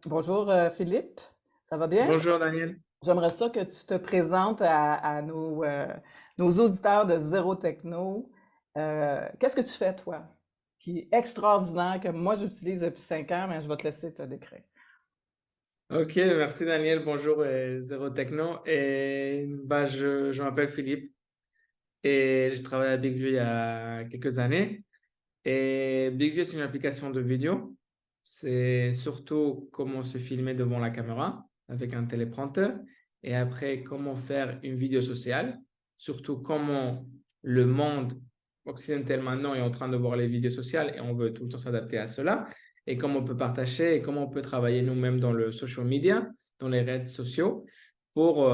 Bonjour Philippe, ça va bien? Bonjour Daniel. J'aimerais ça que tu te présentes à nos auditeurs de Zéro Techno. Qu'est-ce que tu fais, toi, qui est extraordinaire, que moi j'utilise depuis 5 ans, mais je vais te laisser te décrire. Ok, merci Daniel. Bonjour Zéro Techno. Je m'appelle Philippe et je travaille à BigView il y a quelques années. Et BigView, c'est une application de vidéo. C'est surtout comment se filmer devant la caméra avec un téléprompteur et après comment faire une vidéo sociale, surtout comment le monde occidental maintenant est en train de voir les vidéos sociales et on veut tout le temps s'adapter à cela et comment on peut partager et comment on peut travailler nous-mêmes dans le social media, dans les réseaux sociaux pour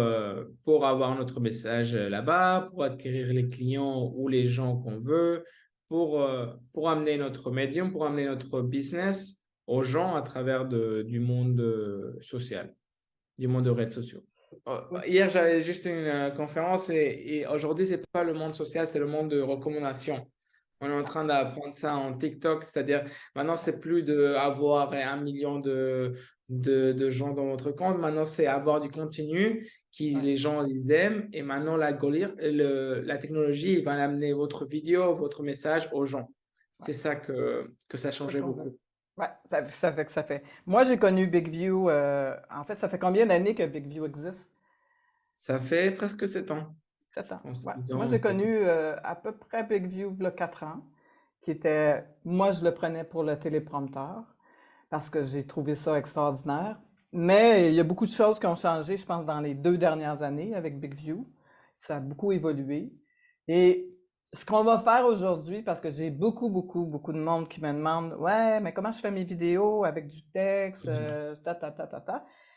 avoir notre message là-bas, pour acquérir les clients ou les gens qu'on veut pour amener notre médium, pour amener notre business aux gens à travers du monde social, du monde de réseaux sociaux. Hier, j'avais juste une conférence et aujourd'hui, c'est pas le monde social, c'est le monde de recommandation. On est en train d'apprendre ça en TikTok, c'est-à-dire maintenant, c'est plus d'avoir 1 million de gens dans votre compte. Maintenant, c'est avoir du contenu qui Ouais, les gens ils aiment. Et maintenant, la technologie va amener votre vidéo, votre message aux gens. ouais, C'est ça que ça c'est ce changeait qu'on veut. beaucoup. Ouais, ça fait que ça fait. Moi, j'ai connu BigView. En fait, ça fait combien d'années que BigView existe? Ça fait presque 7 ans. 7 ans. En Ouais. 6 Moi, ans, j'ai 7 ans. connu à peu près BigView il y a 4 ans, qui était, moi, je le prenais pour le téléprompteur parce que j'ai trouvé ça extraordinaire. Mais il y a beaucoup de choses qui ont changé, je pense, dans les 2 dernières années avec BigView. Ça a beaucoup évolué. Et ce qu'on va faire aujourd'hui, parce que j'ai beaucoup de monde qui me demande, ouais, mais comment je fais mes vidéos avec du texte,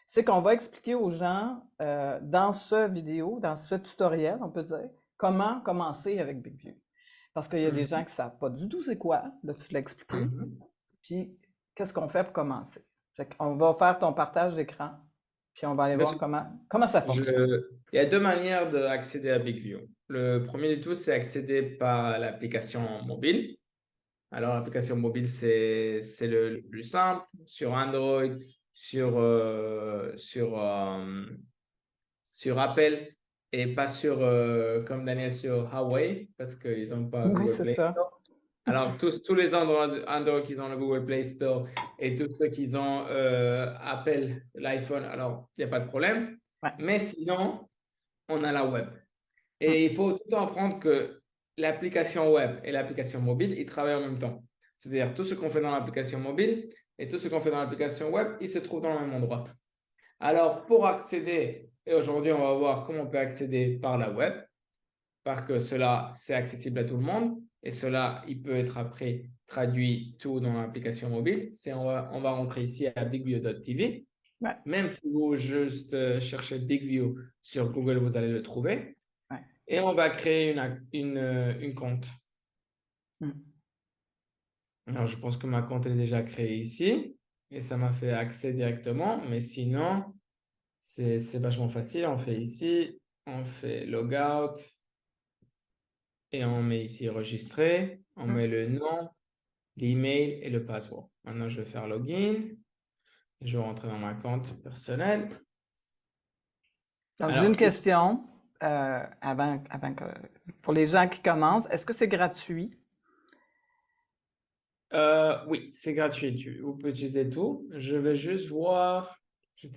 c'est qu'on va expliquer aux gens dans ce vidéo, dans ce tutoriel, on peut dire, comment commencer avec BigView. Parce qu'il y a des gens Mhm. qui savent pas du tout c'est quoi, là tu l'as expliqué, Mhm. puis qu'est-ce qu'on fait pour commencer. Fait qu'on va faire ton partage d'écran, puis on va aller Bien voir sûr. comment ça fonctionne. Il y a deux manières d'accéder à BigView. Le premier du tout, c'est accéder par l'application mobile. Alors, l'application mobile, c'est le plus simple sur Android, sur Apple et pas comme Daniel, sur Huawei parce qu'ils n'ont pas Oui, Google c'est Play. ça. Alors, tous les Android qui ont le Google Play Store et tous ceux qui ont Apple, l'iPhone, alors il n'y a pas de problème. Ouais. Mais sinon, on a la web. Hum, Et il faut tout comprendre que l'application web et l'application mobile, ils travaillent en même temps. C'est-à-dire tout ce qu'on fait dans l'application mobile et tout ce qu'on fait dans l'application web, ils se trouvent dans le même endroit. Alors, pour accéder, et aujourd'hui, on va voir comment on peut accéder par la web, parce que cela, c'est accessible à tout le monde. Et cela, il peut être après traduit tout dans l'application mobile. On va rentrer ici à bigview.tv. ouais, Même si vous juste cherchez BigView sur Google, vous allez le trouver. ouais. Et on va créer une compte. Hum. Alors, je pense que ma compte est déjà créée ici. Et ça m'a fait accès directement. Mais sinon, c'est vachement facile. On fait ici, on fait logout. Et on met ici enregistrer, on Hum. met le nom, l'email et le password. Maintenant, je vais faire login. Je vais rentrer dans ma compte personnelle. Donc, j'ai une Alors, ici, question avant que, pour les gens qui commencent. Est-ce que c'est gratuit? oui, c'est gratuit. Vous pouvez utiliser tout. Je vais juste voir. Je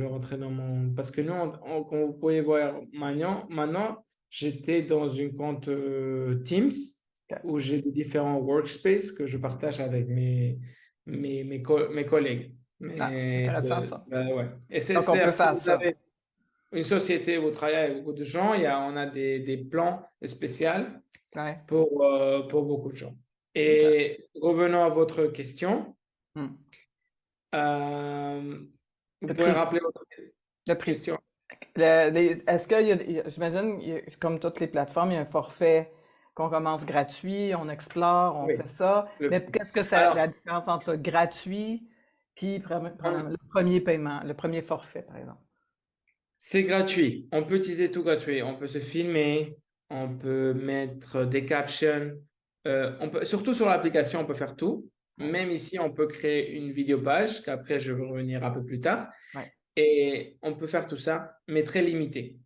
vais rentrer dans mon. Parce que nous, comme vous pouvez voir maintenant, j'étais dans une compte Teams Ok. où j'ai des différents workspaces que je partage avec mes collègues. Ah, c'est intéressant ça. Ben ouais. Et Donc, on peut c'est-à-dire, si faire vous ça. avez une société, vous travaillez avec beaucoup de gens, on a des plans spéciaux Ouais. pour beaucoup de gens. OK. Et revenons à votre question. Hum. Euh, vous Le pouvez prix. rappeler votre Le prix. question? Est-ce j'imagine, comme toutes les plateformes, il y a un forfait qu'on commence gratuit, on explore, on Oui. fait ça. Mais Le- qu'est-ce que c'est la alors, différence entre le gratuit puis le premier paiement, le premier forfait, par exemple? c'est gratuit. On peut utiliser tout gratuit. On peut se filmer, on peut mettre des captions. Surtout sur l'application, on peut faire tout. Ouais. Même ici, on peut créer une vidéo page, qu'après je vais revenir un peu plus tard. Ouais. Et on peut faire tout ça, mais très limité.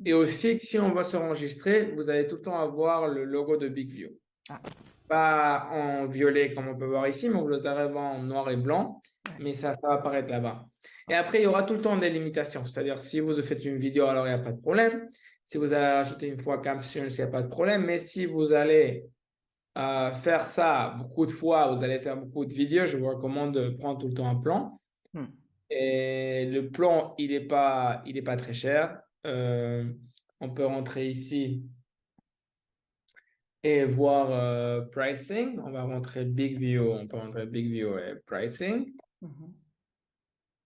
Et aussi, si on va s'enregistrer, vous allez tout le temps avoir le logo de BigView. Ah, Pas en violet comme on peut voir ici, mais vous le aurez en noir et blanc, ouais. mais ça va apparaître là-bas. Et OK. après, il y aura tout le temps des limitations. C'est-à-dire, si vous faites une vidéo, alors il n'y a pas de problème. Si vous allez ajouter une fois captions, il n'y a pas de problème. Mais si vous allez faire ça beaucoup de fois, vous allez faire beaucoup de vidéos, je vous recommande de prendre tout le temps un plan. Hmm. Et le plan, il est pas très cher. On peut rentrer ici et voir pricing. On va rentrer Big View. On peut rentrer Big View et pricing. Mhm.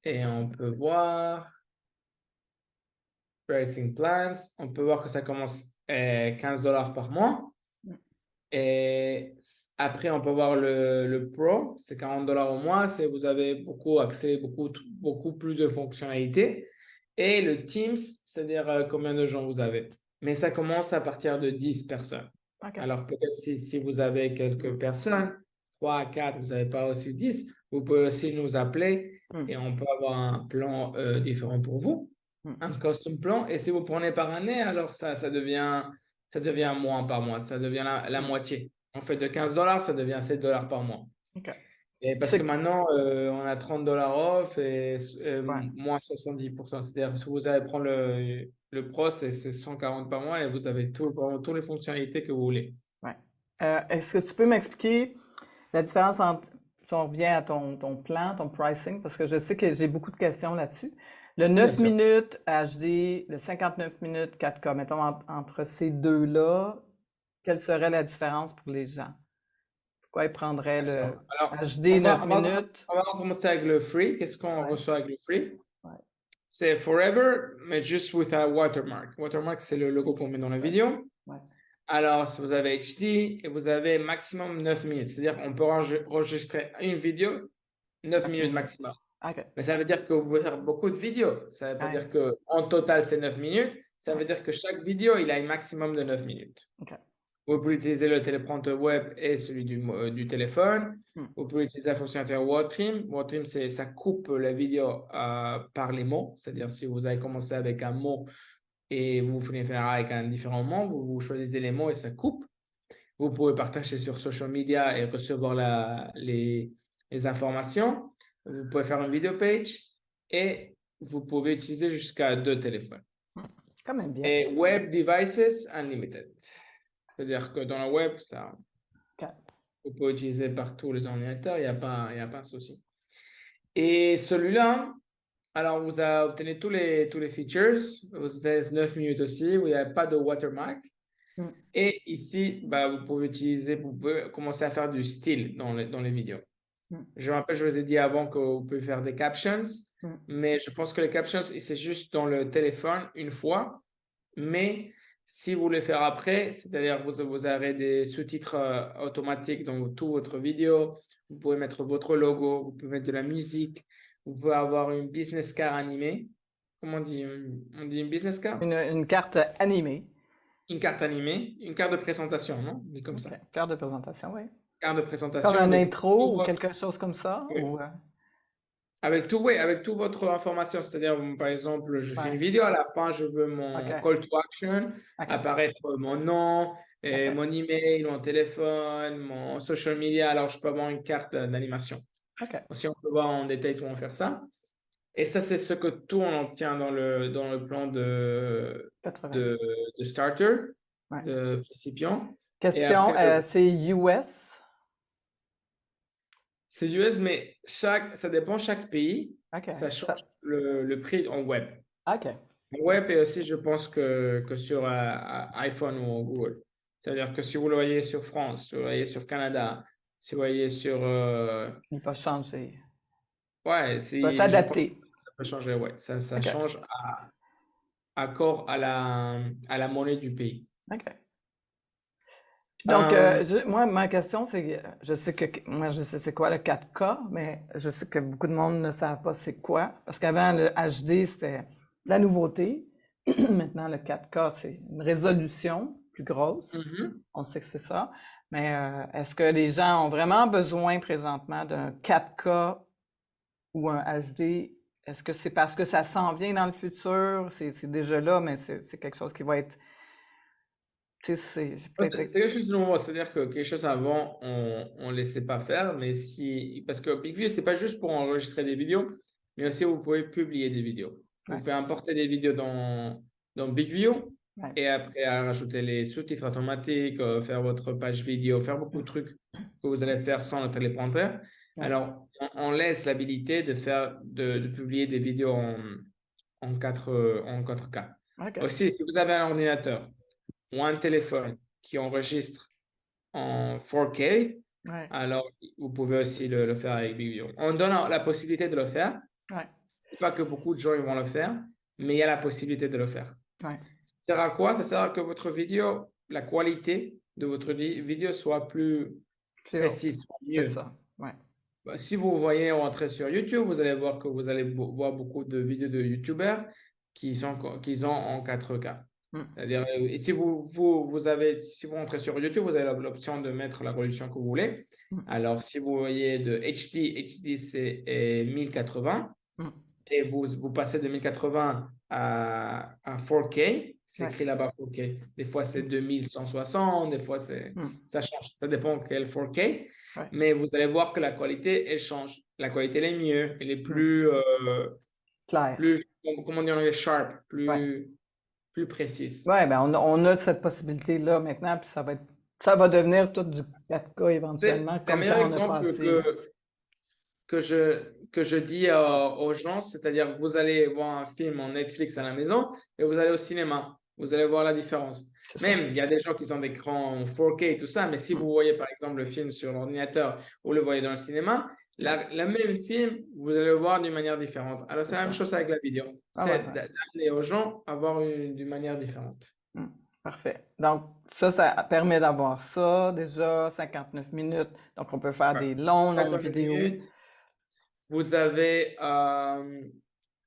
Et on peut voir pricing plans. On peut voir que ça commence à $15 par mois. Hmm. Et après, on peut voir le Pro, c'est $40 au mois. Vous avez beaucoup accès, beaucoup plus de fonctionnalités. Et le Teams, c'est-à-dire combien de gens vous avez. Mais ça commence à partir de 10 personnes. OK. Alors peut-être si vous avez quelques personnes, 3 à 4, vous n'avez pas aussi 10, vous pouvez aussi nous appeler Hmm. et on peut avoir un plan différent pour vous, Hmm. un custom plan. Et si vous prenez par année, alors ça devient moins par mois, ça devient la moitié. En fait, de $15, ça devient $7 par mois. OK. Et parce que C'est... maintenant, on a $30 off et Ouais. moins 70%. C'est-à-dire, si vous allez prendre le Pro, c'est 140 par mois et vous avez vraiment toutes les fonctionnalités que vous voulez. Ouais. Est-ce que tu peux m'expliquer la différence entre, si on revient à ton plan, ton pricing, parce que je sais que j'ai beaucoup de questions là-dessus. Le Bien 9 sûr. minutes HD, le 59 minutes 4K, mettons entre ces deux-là, quelle serait la différence pour les gens? Pourquoi ils prendraient Bien le sûr. Alors, HD 9 minutes? on va commencer avec le free. Qu'est-ce qu'on Ouais, reçoit avec le free? ouais, C'est Forever, mais juste with a watermark. Watermark, c'est le logo qu'on met dans la ouais, vidéo. ouais. Alors, si vous avez HD et vous avez maximum 9 minutes, c'est-à-dire on peut enregistrer une vidéo 9 9 minutes minutes. maximum. OK. Mais ça veut dire que vous pouvez faire beaucoup de vidéos. Ça ne veut pas Ouais, dire qu'en total, c'est 9 minutes. Ça ouais, veut dire que chaque vidéo, il a un maximum de 9 minutes. OK. Vous pouvez utiliser le téléprompteur web et celui du téléphone. Hmm. Vous pouvez utiliser la fonctionnalité WordTrim. WordTrim, ça coupe la vidéo par les mots. C'est-à-dire, si vous avez commencé avec un mot et vous finissez avec un différent mot, vous choisissez les mots et ça coupe. Vous pouvez partager sur social media et recevoir les informations. Vous pouvez faire une vidéo page et vous pouvez utiliser jusqu'à 2 téléphones. Quand même bien. Et Web Devices Unlimited. C'est-à-dire que dans le web, ça, OK. vous pouvez utiliser par tous les ordinateurs, il n'y a pas un souci. Et celui-là, alors vous obtenez tous les features. Vous avez 9 minutes aussi, où il n'y a pas de watermark. Hmm. Et ici, vous pouvez commencer à faire du style dans les vidéos. Hmm. Je me rappelle, je vous ai dit avant que vous pouvez faire des captions, Hmm. mais je pense que les captions, c'est juste dans le téléphone une fois. Mais si vous voulez faire après, c'est-à-dire vous aurez des sous-titres automatiques dans toute votre vidéo, vous pouvez mettre votre logo, vous pouvez mettre de la musique, vous pouvez avoir une business card animée. Comment on dit? On dit une business card? Une carte animée. Une carte animée, une carte de présentation, non? On dit comme OK. ça. Carte de présentation, oui. Carte de Comme présentation un avec tout intro ou votre, quelque chose comme ça? oui. Ou, Avec tout, oui, avec toute votre information. C'est-à-dire, par exemple, je fais une ouais. vidéo, à la fin, je veux OK. mon call to action, OK. apparaître mon nom, et OK. mon email, mon téléphone, mon social media. Alors, je peux avoir une carte d'animation. OK. Si on peut voir en détail comment faire ça. Et ça, c'est ce que tout on obtient dans le plan de, 80. de, de starter, Ouais. de principiant. Et Question, après, c'est US? c'est US, mais ça dépend chaque pays. OK. Ça change le prix en web. OK. En web et aussi, je pense que sur iPhone ou Google. C'est-à-dire que si vous le voyez sur France, si vous le voyez sur Canada, si vous le voyez sur... Il va changer. ouais, Il va je pense que s'adapter. ça peut changer. Ouais, ça OK. change accord à la monnaie du pays. OK. Donc, Euh, moi, ma question, c'est, je sais que, moi, je sais c'est quoi le 4K, mais je sais que beaucoup de monde ne savent pas c'est quoi. Parce qu'avant, le HD, c'était la nouveauté. Maintenant, le 4K, c'est une résolution plus grosse. mhm. On sait que c'est ça. Mais est-ce que les gens ont vraiment besoin présentement d'un 4K ou un HD? Est-ce que c'est parce que ça s'en vient dans le futur? C'est déjà là, mais c'est quelque chose qui va être, tu sais, c'est Ouais, peut-être... c'est quelque chose de nouveau, c'est-à-dire que quelque chose avant, on ne laissait pas faire, mais si, parce que BigView, c'est pas juste pour enregistrer des vidéos, mais aussi vous pouvez publier des vidéos. Vous Ouais, pouvez importer des vidéos dans BigView ouais. et après rajouter les sous-titres automatiques, faire votre page vidéo, faire beaucoup de trucs que vous allez faire sans le téléprompteur. Ouais. Alors, on laisse l'habilité de publier des vidéos en 4K. OK. Aussi, si vous avez un ordinateur ou un téléphone qui enregistre en 4K, Ouais. alors vous pouvez aussi le faire avec BigView. On donne la possibilité de le faire. Ouais. C'est pas que beaucoup de gens ils vont le faire, mais il y a la possibilité de le faire. Ouais. Ça sert à quoi? Ça sert à que votre vidéo, la qualité de votre vidéo soit plus Plus haut. précise, soit C'est mieux. ça. Ouais. Bah, si vous voyez rentrer sur YouTube, vous allez voir que vous allez voir beaucoup de vidéos de YouTubers qui ont en 4K. Mm. C'est-à-dire, et si si vous rentrez sur YouTube, vous avez l'option de mettre la résolution que vous voulez. Mm. Alors, si vous voyez de HD c'est 1080 Mm. et vous passez de 1080 à 4K, c'est Ouais. écrit là-bas 4K. Des fois, c'est 2160, des fois, Mm. ça change. Ça dépend quel 4K. Ouais. Mais vous allez voir que la qualité, elle change. La qualité, elle est mieux. Elle est Mm. Clair. comment on dit en anglais, sharp, Ouais. plus précise. Ouais, ben on a cette possibilité-là maintenant, puis ça va devenir tout du 4K C'est éventuellement, le comme meilleur quand on a exemple passé. que je dis aux gens, c'est-à-dire que vous allez voir un film en Netflix à la maison et vous allez au cinéma. Vous allez voir la différence. C'est ça. Même, il y a des gens qui ont des écrans en 4K et tout ça, mais si Mm. vous voyez par exemple le film sur l'ordinateur ou le voyez dans le cinéma, Ouais. le même film, vous allez le voir d'une manière différente. Alors, C'est c'est la même ça. chose avec la vidéo. Ah ouais, C'est ouais. d'amener aux gens à voir d'une manière différente. Mm. Parfait. Donc, ça permet d'avoir ça, déjà, 59 minutes. Donc, on peut faire Ouais. des longues 50 vidéos. minutes, vous avez,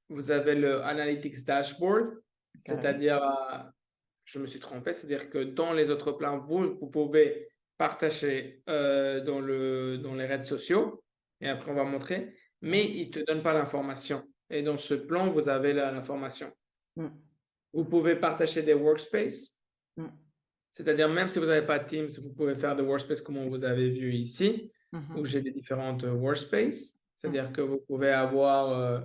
vous avez le Analytics Dashboard, Correct. c'est-à-dire, je me suis trompé, c'est-à-dire que dans les autres plans, vous pouvez partager dans les réseaux sociaux, et après on va montrer, mais Ouais. il ne te donne pas l'information. Et dans ce plan, vous avez l'information. Mm. Vous pouvez partager des workspaces, Mm. c'est-à-dire même si vous n'avez pas Teams, vous pouvez faire des workspaces comme vous avez vu ici, où Mhm. j'ai des différentes workspaces. Mm. C'est-à-dire que vous pouvez avoir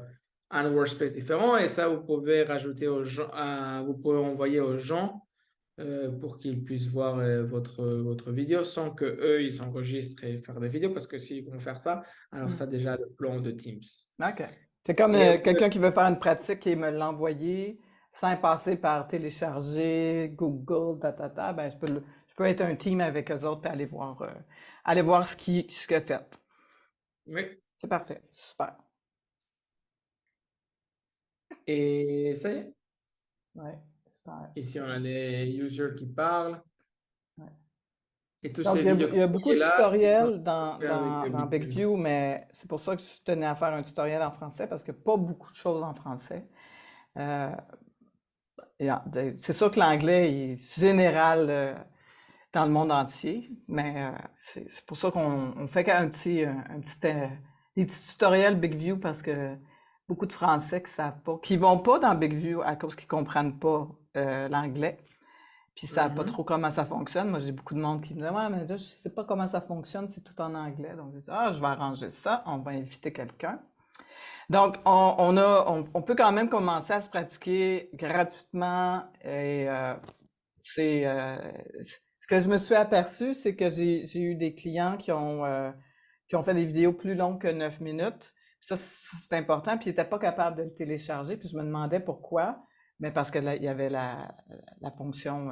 un workspace différent et ça, vous pouvez rajouter aux gens, vous pouvez envoyer aux gens pour qu'ils puissent voir votre vidéo sans que eux ils s'enregistrent et faire des vidéos parce que s'ils vont faire ça, alors Mm. ça déjà le plan de Teams. OK. C'est comme Et quelqu'un qui veut faire une pratique et me l'envoyer sans passer par télécharger, Google, ben je peux être un team avec eux autres et aller voir ce qu'il a fait. oui, C'est parfait. Super. et ça y est. Ouais, super. Ici, on a des users qui parlent Ouais. et toutes Donc, ces vidéos que il y a vous beaucoup voyez de là, ils sont tutoriels faits avec dans BigView. BigView, mais c'est pour ça que je tenais à faire un tutoriel en français parce qu'il n'y a pas beaucoup de choses en français. Euh, c'est sûr que l'anglais est général dans le monde entier, mais c'est pour ça qu'on fait des petits tutoriels BigView parce que beaucoup de Français qui savent pas, qui vont pas dans BigView à cause qu'ils comprennent pas l'anglais, puis ils savent pas Mhm. trop comment ça fonctionne. Moi, j'ai beaucoup de monde qui me dit ouais, mais là, je sais pas comment ça fonctionne, c'est tout en anglais. Donc je dis ah, je vais arranger ça, on va inviter quelqu'un. Donc, on peut quand même commencer à se pratiquer gratuitement et c'est ce que je me suis aperçu, c'est que j'ai eu des clients qui ont fait des vidéos plus longues que 9 minutes. Ça, c'est important. Puis ils n'étaient pas capables de le télécharger. Puis je me demandais pourquoi. Mais parce que là, il y avait la fonction.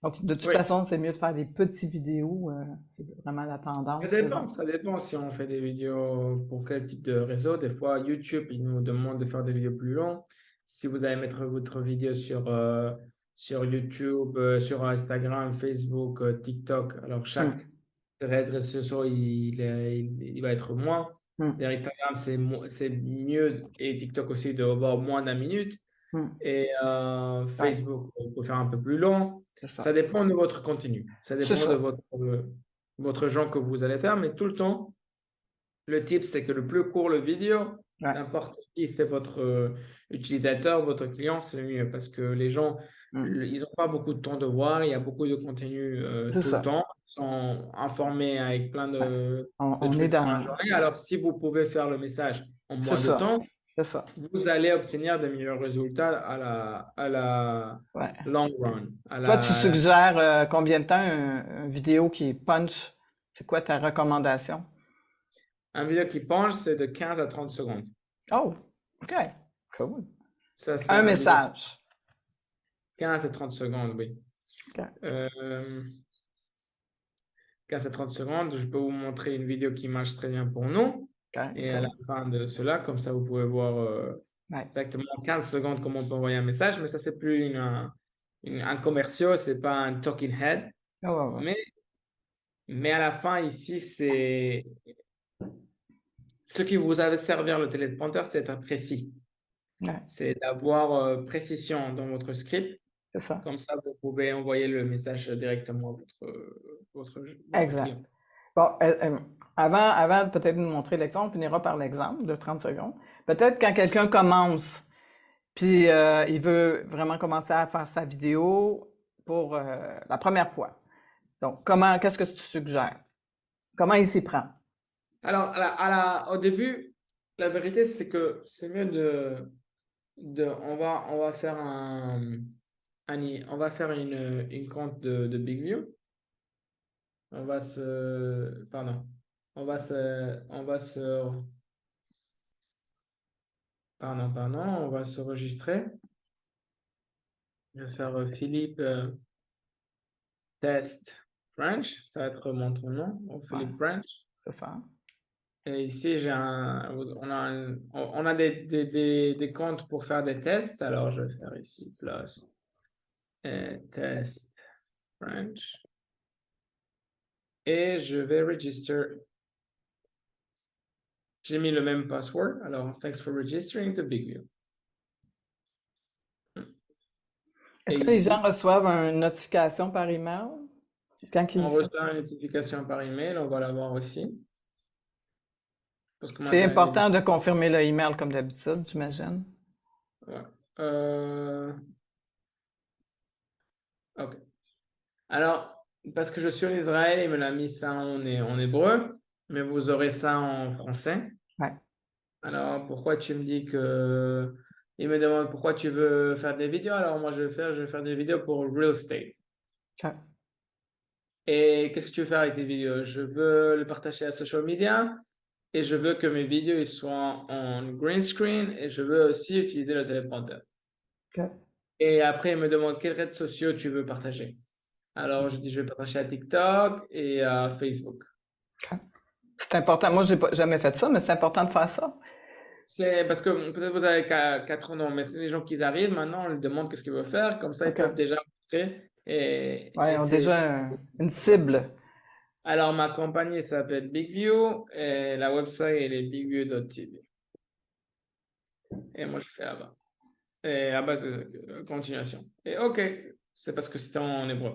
Donc, de toute Oui, façon, c'est mieux de faire des petites vidéos. C'est vraiment la tendance présente. ça dépend si on fait des vidéos pour quel type de réseau. Des fois, YouTube, il nous demande de faire des vidéos plus longues. Si vous allez mettre votre vidéo sur YouTube, sur Instagram, Facebook, TikTok, alors chaque Hum, réseau social, il va être moins. hum, Instagram, c'est mieux et TikTok aussi de avoir moins d'1 minute. Et Ouais, Facebook, on peut faire un peu plus long. c'est ça. Ça dépend de votre contenu. Ça C'est dépend de ça. votre genre que vous allez faire. Mais tout le temps, le tip, c'est que le plus court le vidéo, Ouais. n'importe qui, c'est votre utilisateur, votre client, c'est le mieux. Parce que les gens, Mm. ils n'ont pas beaucoup de temps de voir. Il y a beaucoup de contenu C'est tout le ça. temps. Ils sont informés avec plein Ouais. de On est trucs dans la dans. journée. Alors, si vous pouvez faire le message en C'est moins de ça. temps, C'est ça. vous allez obtenir de meilleurs résultats à la Ouais. long run. Toi, tu suggères combien de temps une vidéo qui est punch? C'est quoi ta recommandation? Un vidéo qui penche, c'est de 15 à 30 secondes. Oh, OK. Cool. Ça, c'est Un un vidéo message. 15 à 30 secondes, oui. OK. 15 à 30 secondes, je peux vous montrer une vidéo qui marche très bien pour nous. OK. Et à la Cool. fin de cela, comme ça, vous pouvez voir Ouais. exactement 15 secondes comment on peut envoyer un message. Mais ça, c'est plus un commercial, c'est pas un talking head. Ouais, ouais, ouais. Mais à la fin, ici, c'est ce qui vous a servir le téléprompteur, c'est d'être précis. Ouais, C'est d'avoir précision dans votre script. c'est ça. Comme ça, vous pouvez envoyer le message directement à votre Exact. client. Bon, avant peut-être de nous montrer l'exemple, on finira par l'exemple de 30 secondes. Peut-être quand quelqu'un commence, puis il veut vraiment commencer à faire sa vidéo pour la première fois. Donc, qu'est-ce que tu suggères? Comment il s'y prend? Alors, au début, la vérité, c'est que c'est mieux on va faire on va faire une compte de BigView. On va se, pardon, on va se, on va se registrer. Je vais faire Philippe Test French, ça va être mon nom, Ouais, Philippe French. c'est ça. Et ici, on a des comptes pour faire des tests. Alors, je vais faire ici plus test French. Et je vais register. J'ai mis le même password. Alors, thanks for registering to BigView. Est-ce Et que les ici, gens reçoivent une notification par email quand on ils... reçoit une notification par email. On va l'avoir aussi. Parce que moi, C'est important de confirmer le email comme d'habitude, j'imagine. ouais. OK. Alors, parce que je suis en Israël, il me l'a mis ça en hébreu, mais vous aurez ça en français. Ouais. Alors, pourquoi tu me dis que... Il me demande pourquoi tu veux faire des vidéos. Alors, moi, je vais faire des vidéos pour real estate. OK. Et qu'est-ce que tu veux faire avec tes vidéos? Je veux le partager à social media et je veux que mes vidéos ils soient en green screen et je veux aussi utiliser le téléprompteur. OK. Et après, il me demande quels réseaux sociaux tu veux partager. Alors, je dis je vais partager à TikTok et à Facebook. OK. C'est important. Moi, j'ai pas jamais fait ça, mais c'est important de faire ça. C'est parce que peut-être vous avez 4 ans, mais c'est les gens qui arrivent maintenant, on leur demande qu'est-ce qu'ils veulent faire, comme ça ils peuvent OK. déjà montrer. Ouais, Et ils ont c'est. déjà une cible. Alors, ma compagnie s'appelle BigView et la website elle est bigview.tv. Et moi je fais là-bas. Et là-bas, c'est continuation. Et OK, c'est parce que c'était en hébreu.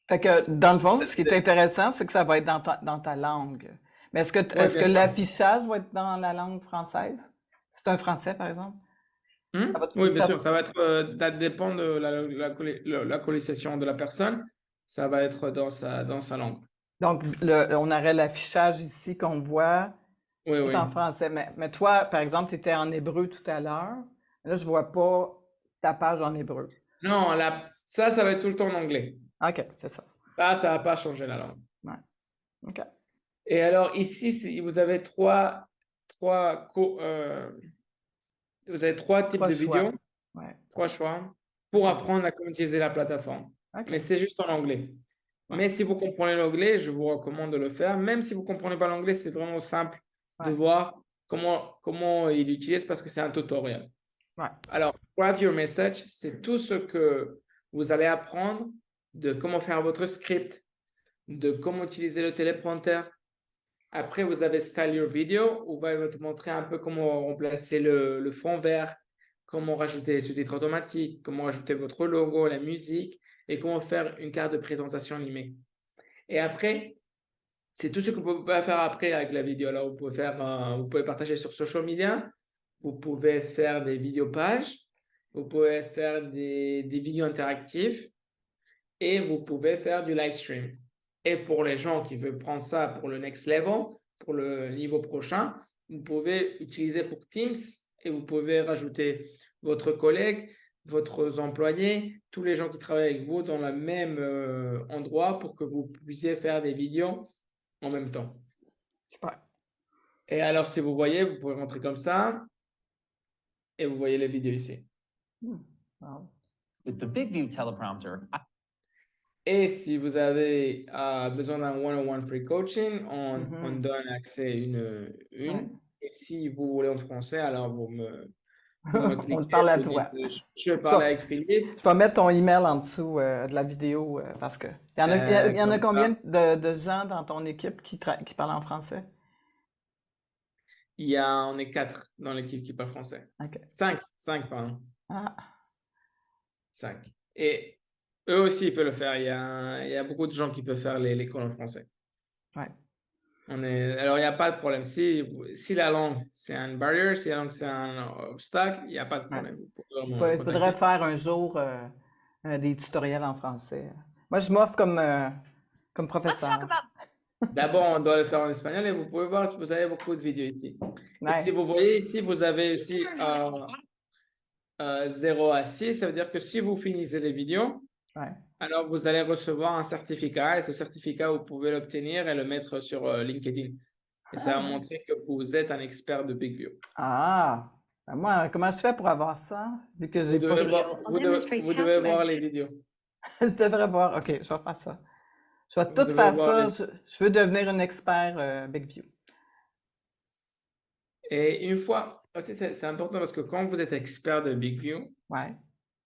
Fait que, dans le fond, ce qui est intéressant, c'est que ça va être dans ta langue. Mais Oui, est-ce que bien sûr. l'affichage va être dans la langue française? C'est un français, par exemple? Ça va Oui, bien ça va- sûr. Ça va être, ça dépend de la colonisation de la personne. Ça va être dans sa langue. Donc, on aurait l'affichage ici qu'on voit, Oui, tout en oui. français. Mais toi, par exemple, tu étais en hébreu tout à l'heure. Là, je vois pas ta page en hébreu. Non, ça va être tout le temps en anglais. OK, c'est ça. Ça va pas changer la langue. Ouais. OK. Et alors, ici, vous avez vous avez trois types Trois de vidéos, choix. Ouais. trois choix, pour OK. apprendre à comment utiliser la plateforme. OK. Mais c'est juste en anglais. Ouais. Mais si vous comprenez l'anglais, je vous recommande de le faire. Même si vous ne comprenez pas l'anglais, c'est vraiment simple de Ouais. voir comment il l'utilise parce que c'est un tutoriel. Ouais. Alors, Craft Your Message, c'est tout ce que vous allez apprendre de comment faire votre script, de comment utiliser le téléprompteur. Après, vous avez Style Your Video, où va te montrer un peu comment remplacer le fond vert, comment rajouter les sous-titres automatiques, comment rajouter votre logo, la musique et comment faire une carte de présentation animée. Et après, c'est tout ce que vous pouvez faire après avec la vidéo. Alors, vous pouvez partager sur social media, vous pouvez faire des vidéos pages, vous pouvez faire des vidéos interactives et vous pouvez faire du live stream. Et pour les gens qui veulent prendre ça pour le next level, pour le niveau prochain, vous pouvez utiliser pour Teams et vous pouvez rajouter votre collègue, votre employé, tous les gens qui travaillent avec vous dans le même endroit pour que vous puissiez faire des vidéos en même temps. Super. Et alors, si vous voyez, vous pouvez rentrer comme ça et vous voyez les vidéos ici. Wow. With the Big View teleprompter, Et si vous avez besoin d'un one-on-one free coaching, on Mhm. donne accès une. Ouais. Et si vous voulez en français, alors vous me On te cliquez, parle à vous dites, toi. je Je parle vais, avec Philippe. je vais mettre ton email en dessous de la vidéo parce que il y en a Comme combien ça, de gens dans ton équipe qui parlent en français? on est 4 dans l'équipe qui parle français. OK. 5, pardon. Ah, 5. Et eux aussi, ils peuvent le faire. Il y a beaucoup de gens qui peuvent faire l'école en français. ouais. Alors, il n'y a pas de problème. Si la langue, c'est un barrière, si la langue, c'est un obstacle, il n'y a pas de Ouais. problème. Vous pouvez Il me faudrait contacter. faire un jour des tutoriels en français. Moi, je m'offre comme professeur. D'abord, on doit le faire en espagnol et vous pouvez voir, vous avez beaucoup de vidéos ici. Et si Ouais. vous voyez ici, vous avez aussi 0 à 6, ça veut dire que si vous finissez les vidéos, Ouais. alors vous allez recevoir un certificat et ce certificat, vous pouvez l'obtenir et le mettre sur LinkedIn. Et ça va montrer que vous êtes un expert de BigView. Ah, ben moi, comment je fais pour avoir ça? Vu que Vous j'ai pas devez fait. voir, vous devez voir les vidéos. Je devrais voir. OK, je vais faire ça. Je vais Vous tout devez faire voir ça. les... Je veux devenir un expert BigView. Et une fois, aussi c'est important parce que quand vous êtes expert de BigView, Ouais,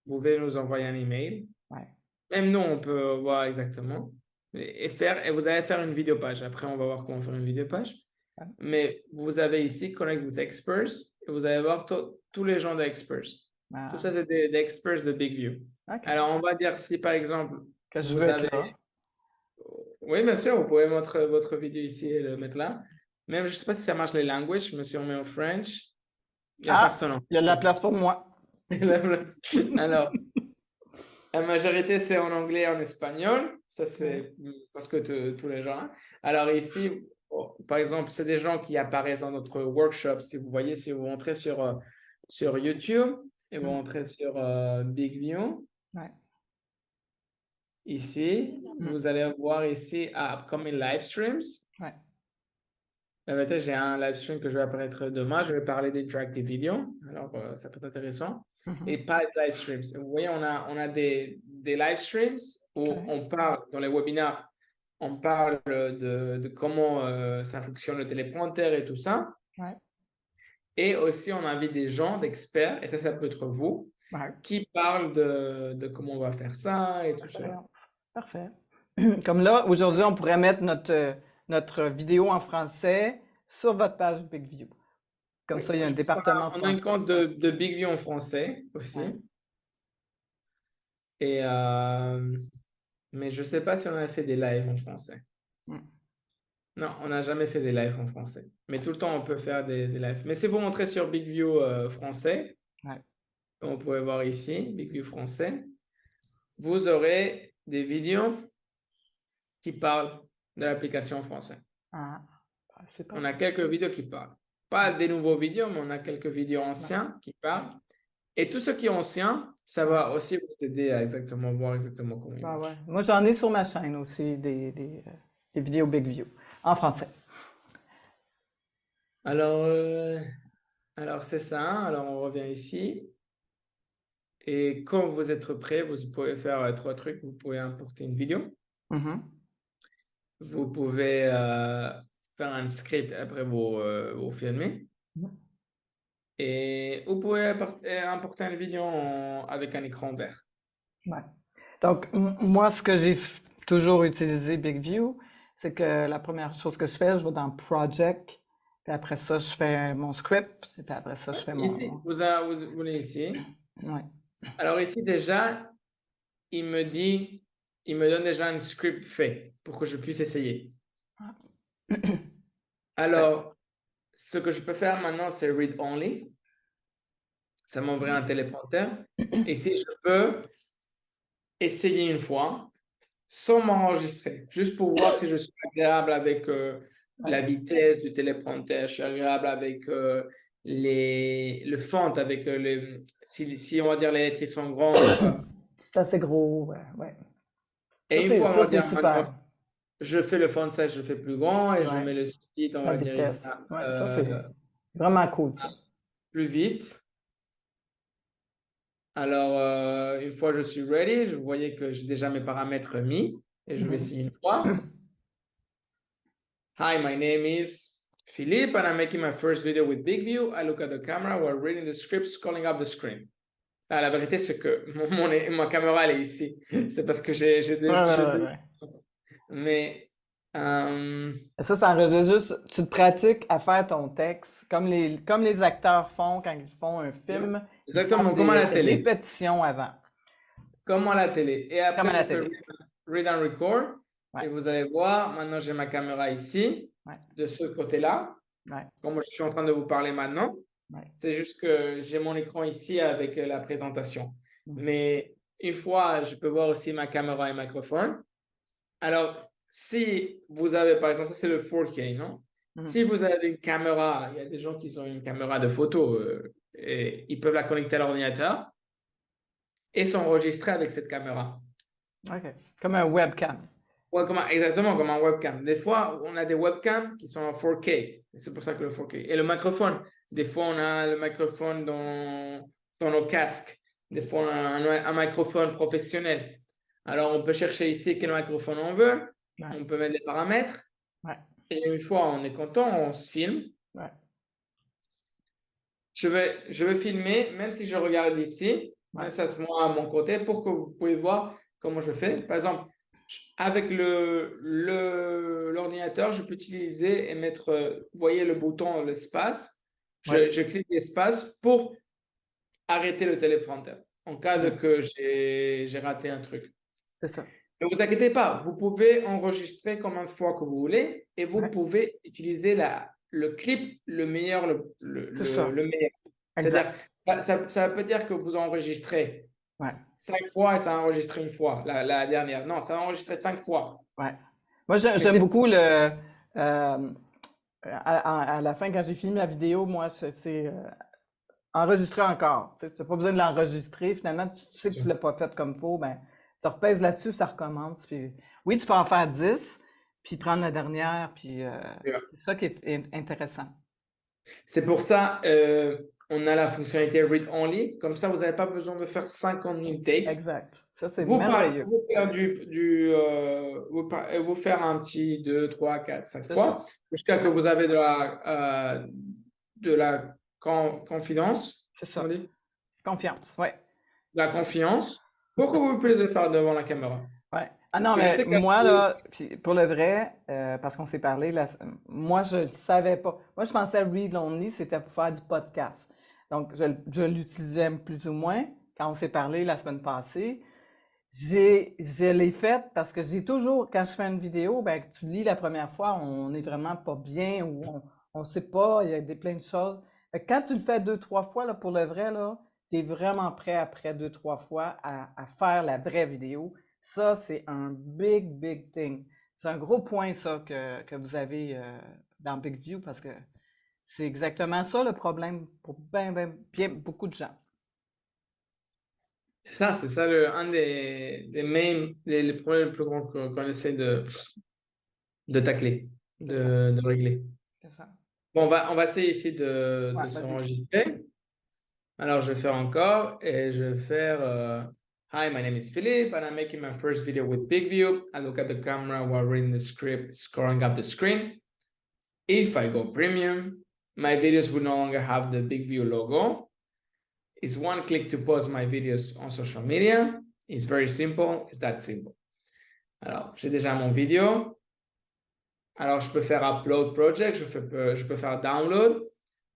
vous pouvez nous envoyer un email. ouais. Même nous, on peut voir exactement et vous allez faire une vidéo page. Après, on va voir comment faire une vidéo page. Ouais. Mais vous avez ici Connect with Experts et vous allez voir tous les gens d'Experts. Ah, Tout ça, c'est des experts de BigView. OK. Alors, on va dire si par exemple, Que je veux vous être avez. là. Oui, bien sûr, vous pouvez mettre votre vidéo ici et le mettre là. Même, je ne sais pas si ça marche les languages, mais si on met en French, il n'y a Ah, personne en il y a de la français. place pour moi. Alors, la majorité, c'est en anglais et en espagnol. Ça, c'est parce que tous les gens. Alors ici, par exemple, c'est des gens qui apparaissent dans notre workshop. Si vous voyez, si vous rentrez sur YouTube et vous rentrez sur BigView, Ouais. ici, vous allez voir ici Upcoming Live Streams. Ouais. La vérité, j'ai un live stream que je vais apparaître demain. Je vais parler d'interactive video. Alors, ça peut être intéressant. Et pas de live streams. Vous voyez, on a des live streams où OK. on parle, dans les webinaires, on parle de comment ça fonctionne le téléprompteur et tout ça. Ouais. Et aussi, on invite des gens, d'experts, et ça peut être vous, Ouais. qui parlent de comment on va faire ça et tout ça. Parfait. Comme là, aujourd'hui, on pourrait mettre notre vidéo en français sur votre page BigView. Comme Oui, ça, il y a un je pense qu'on département on a un français. compte de BigView en français aussi. Ouais. Et, mais je ne sais pas si on a fait des lives en français. Mm. Non, on n'a jamais fait des lives en français. Mais tout le temps, on peut faire des lives. Mais si vous montrez sur BigView français, Ouais. comme vous pouvez voir ici, BigView français, vous aurez des vidéos qui parlent de l'application en français. Ah, c'est pas. On a quelques vidéos qui parlent. Pas des nouveaux vidéos, mais on a quelques vidéos anciens qui parlent. Et tout ce qui est ancien, ça va aussi vous aider à exactement voir exactement comment il Ah ouais. marche. Moi, j'en ai sur ma chaîne aussi des vidéos BigView en français. Alors, c'est ça. Alors, on revient ici. Et quand vous êtes prêt, vous pouvez faire 3 trucs. Vous pouvez importer une vidéo. Mhm. Vous pouvez faire un script après vous filmer. Et vous pouvez importer une vidéo avec un écran vert. Ouais. Donc, moi, ce que j'ai toujours utilisé BigView, c'est que la première chose que je fais, je vais dans Project, Puis après ça, je fais mon script. Et puis après ça, je fais Ici, mon... vous venez ici. Ouais. Alors ici, déjà, il me donne déjà un script fait pour que je puisse essayer. Alors, ce que je peux faire maintenant, c'est read only. Ça m'ouvre un téléprompteur. Et si je peux essayer une fois, sans m'enregistrer, juste pour voir si je suis agréable avec la vitesse du téléprompteur, je suis agréable avec le font, avec si on va dire les lettres ils sont grandes ou pas. C'est assez gros, ouais. Et une fois, on Ça, va c'est dire super. maintenant, je fais le font size, je le fais plus grand et je Ouais. mets le speed, on La va dire ici, vitesse. Ouais, ça, c'est vraiment cool, ça. plus vite. Alors, une fois je suis ready, vous voyez que j'ai déjà mes paramètres mis et je vais essayer une fois. Hi, my name is Philippe and I'm making my first video with BigView. I look at the camera while reading the script, scrolling up the screen. Ah, la vérité, c'est que ma caméra, elle est ici. C'est parce que j'ai Ouais. Mais, Ça enregistre juste, tu te pratiques à faire ton texte, comme les acteurs font quand ils font un film. exactement, Ils font comme à la des télé. répétitions avant. Comme à la télé. Et Comme à la après, je fais télé. read and record. Ouais. Et vous allez voir, maintenant, j'ai ma caméra ici, Ouais. de ce côté-là. Ouais. Comme je suis en train de vous parler maintenant. Ouais. C'est juste que j'ai mon écran ici avec la présentation. Mm. Mais une fois, je peux voir aussi ma caméra et microphone. Alors, si vous avez, par exemple, ça c'est le 4K, non? Si vous avez une caméra, il y a des gens qui ont une caméra de photo, et ils peuvent la connecter à l'ordinateur et s'enregistrer avec cette caméra. OK. Comme un webcam. Ouais, exactement comme un webcam. Des fois, on a des webcams qui sont en 4K. C'est pour ça que le 4K. Et le microphone, des fois, on a le microphone dans nos casques. Des fois, on a un microphone professionnel. Alors, on peut chercher ici quel microphone on veut. Ouais. On peut mettre les paramètres. Ouais. Et une fois, on est content, on se filme. Ouais. Je vais filmer, même si je regarde ici, même si ça se voit à mon côté, pour que vous pouvez voir comment je fais. Par exemple, avec l'ordinateur, je peux utiliser et mettre, vous voyez le bouton, l'espace. Je clique l'espace pour arrêter le téléprompteur en cas de que j'ai raté un truc. C'est ça. Ne vous inquiétez pas, vous pouvez enregistrer combien de fois que vous voulez et vous pouvez utiliser le clip le meilleur, le meilleur. C'est-à-dire, ça veut dire que vous enregistrez 5 fois et ça a enregistré une fois, la dernière. Non, ça a enregistré 5 fois. Ouais. Moi, j'aime beaucoup à la fin, quand j'ai fini ma vidéo, moi, c'est enregistrer encore. Tu n'as pas besoin de l'enregistrer. Finalement, tu sais que tu ne l'as pas fait comme il faut, ben, tu repèses là-dessus, ça recommence. Puis, oui, tu peux en faire 10, puis prendre la dernière, puis c'est ça qui est intéressant. C'est pour ça on a la fonctionnalité Read Only. Comme ça, vous n'avez pas besoin de faire 50 000 takes. Exact. Ça, c'est merveilleux. Vous faire un petit 2, 3, 4, 5 fois, jusqu'à que vous avez de la confidence. C'est ça. On dit? Confiance, oui. La confiance pour que vous puissiez le faire devant la caméra. Ouais. Ah non, mais moi, là, puis pour le vrai, parce qu'on s'est parlé, là, moi, je ne savais pas. Moi, je pensais Read Only, c'était pour faire du podcast. Donc, je l'utilisais plus ou moins quand on s'est parlé la semaine passée. Je l'ai faite parce que j'ai toujours, quand je fais une vidéo, ben, tu lis la première fois, on n'est vraiment pas bien ou on ne sait pas, il y a plein de choses. Quand tu le fais 2-3 fois, là, pour le vrai, là, tu es vraiment prêt après 2-3 fois à faire la vraie vidéo. Ça, c'est un big thing. C'est un gros point, ça, que vous avez dans BigView parce que c'est exactement ça le problème pour bien beaucoup de gens. C'est ça un des les problèmes les plus grands qu'on essaie de tacler, de régler. C'est ça. Bon, on va essayer ici de s'enregistrer. Alors, je vais faire encore et je vais faire Hi, my name is Philippe and I'm making my first video with BigView. I look at the camera while reading the script, scrolling up the screen. If I go premium, my videos will no longer have the BigView logo. It's one click to post my videos on social media. It's very simple. It's that simple. Alors, j'ai déjà mon vidéo. Alors, je peux faire Upload Project, je peux faire Download.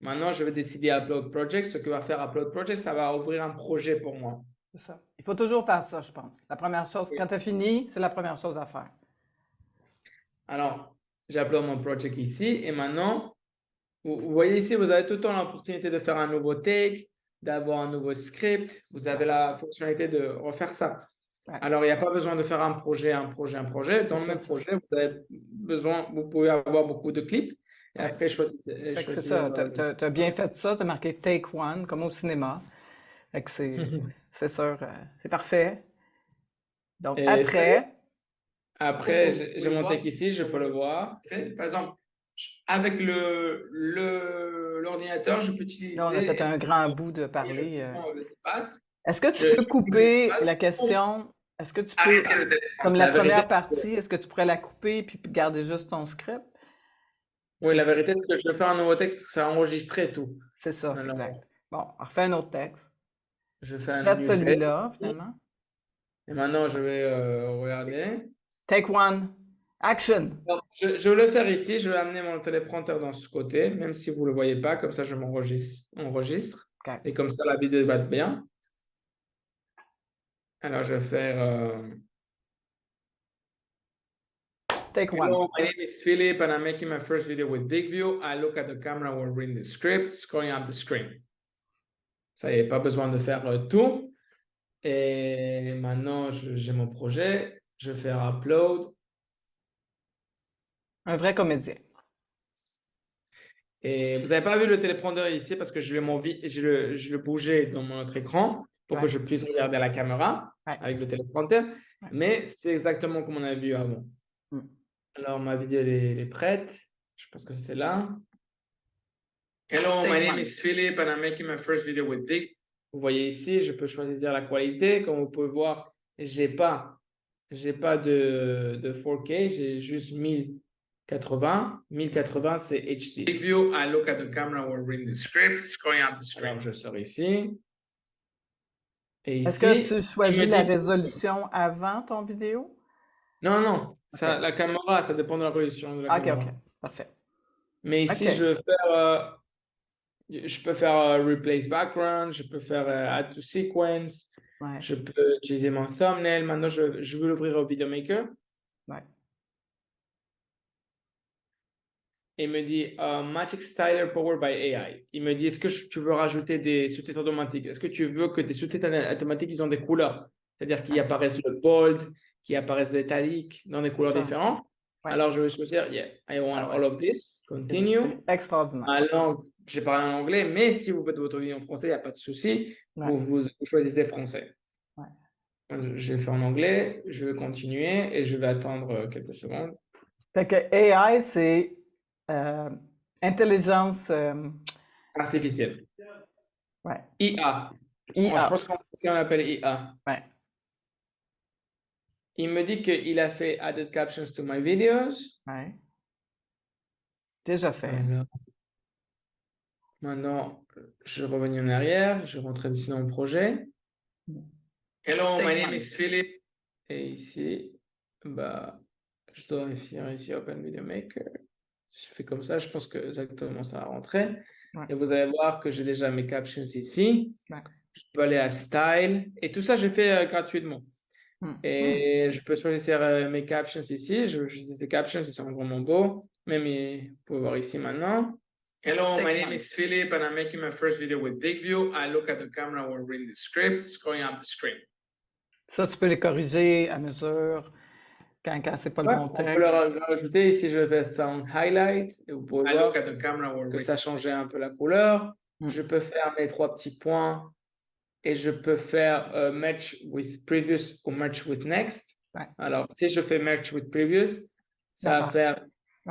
Maintenant, je vais décider Upload Project. Ce que va faire Upload Project, ça va ouvrir un projet pour moi. C'est ça. Il faut toujours faire ça, je pense. La première chose, Oui. quand tu as fini, c'est la première chose à faire. Alors, j'upload mon project ici et maintenant, vous voyez ici, vous avez tout le temps l'opportunité de faire un nouveau take, d'avoir un nouveau script. Vous avez la fonctionnalité de refaire ça. Ouais. Alors, il n'y a pas besoin de faire un projet. Dans le C'est même ça. projet, vous pouvez avoir beaucoup de clips. Et Ouais. après, choisir. Fait que c'est ça. Tu as bien fait ça. Tu as marqué Take One, comme au cinéma. Fait que c'est sûr, c'est parfait. Donc, Et après, après, j'ai mon take ici, je peux le voir. Par exemple, avec l'ordinateur, je peux là, on a fait utiliser un grand bout de parler. l'espace. Est-ce que tu Je peux couper la question? Est-ce que tu peux, comme la première partie, est-ce que tu pourrais la couper puis garder juste ton script? Oui, la vérité, c'est que je vais faire un nouveau texte parce que ça a enregistré tout. C'est ça, Alors, exact. Bon, on refait un autre texte. je fais un Faites new text. celui-là, finalement. Et maintenant, je vais regarder. Take one. Action. Donc, je vais le faire ici. Je vais amener mon téléprompteur dans ce côté, même si vous ne le voyez pas. Comme ça, je m'enregistre. OK. Et comme ça, la vidéo va être bien. Alors, je vais faire... Take one. Hello, my name is Philip and I'm making my first video with BigView. I look at the camera while reading the script, scrolling up the screen. Ça y est, pas besoin de faire tout. Et maintenant, j'ai mon projet. Je vais faire upload. Un vrai comédien. Et vous n'avez pas vu le téléprompteur ici parce que je le bougeais dans mon autre écran pour que Ouais. je puisse regarder à la caméra Ouais. avec le téléprompteur. Ouais. Mais c'est exactement comme on avait vu avant. Mm. Alors, ma vidéo elle est prête. Je pense que c'est là. Hello, Take my name one. is Philip and I'm making my first video with Big. Vous voyez ici, je peux choisir la qualité. Comme vous pouvez voir, j'ai pas de 4K, j'ai juste 1080. 1080, c'est HD. Big view, I look at the camera while reading the script, scrolling up the screen. Alors, je sors ici. Et Est-ce que ici, tu il choisis me la dit- résolution avant ton vidéo? Non, ça, Ok. la caméra, ça dépend de la résolution de la OK, caméra. OK. Parfait. Mais ici, OK. je peux faire replace background, je peux faire add to sequence, Ouais. je peux utiliser mon thumbnail. Maintenant, je veux l'ouvrir au VideoMaker. Ouais. Et il me dit Magic Styler Powered by AI. Il me dit est-ce que tu veux rajouter des sous-titres automatiques? Est-ce que tu veux que tes sous-titres automatiques ils ont des couleurs? C'est-à-dire qu'ils apparaissent le bold, qu'ils apparaissent l'italique dans des couleurs Ça. différentes. Ouais. Alors, je vais choisir Yeah, I want Ah ouais. all of this. Continue. C'est extraordinaire. Ma langue, j'ai parlé en anglais, mais si vous faites votre vidéo en français, il n'y a pas de souci. Ouais. Vous choisissez français. Ouais. Je vais faire en anglais, je vais continuer et je vais attendre quelques secondes. Fait que AI, c'est intelligence. Artificielle. Ouais. IA. Je IA. pense qu'en français, on l'appelle IA. Ouais. Il me dit qu'il a fait added captions to my videos. Ouais. Déjà fait. Alors, maintenant, je reviens en arrière, je rentre ici dans mon projet. Hello, my name is Philip. Et ici, je dois faire ici Open Video Maker. Je fais comme ça, je pense que exactement ça va rentrer. Ouais. Et vous allez voir que j'ai déjà mes captions ici. Ouais. Je peux aller à Style. Et tout ça, j'ai fait gratuitement. Et je peux choisir mes captions ici. Je ces captions, ils sont vraiment beaux. Même, vous pouvez voir ici maintenant. Hello, my name is Philip and I'm making my first video with BigView. I look at the camera while reading the script, scrolling up the screen. Ça, tu peux les corriger à mesure quand c'est pas le bon On peut texte. le rajouter. Ici, je vais faire ça en highlight. Et vous pouvez voir que ça changeait un peu la couleur. Je peux faire mes 3 petits points et je peux faire match with previous ou match with next. Ouais. Alors, si je fais match with previous, ça va faire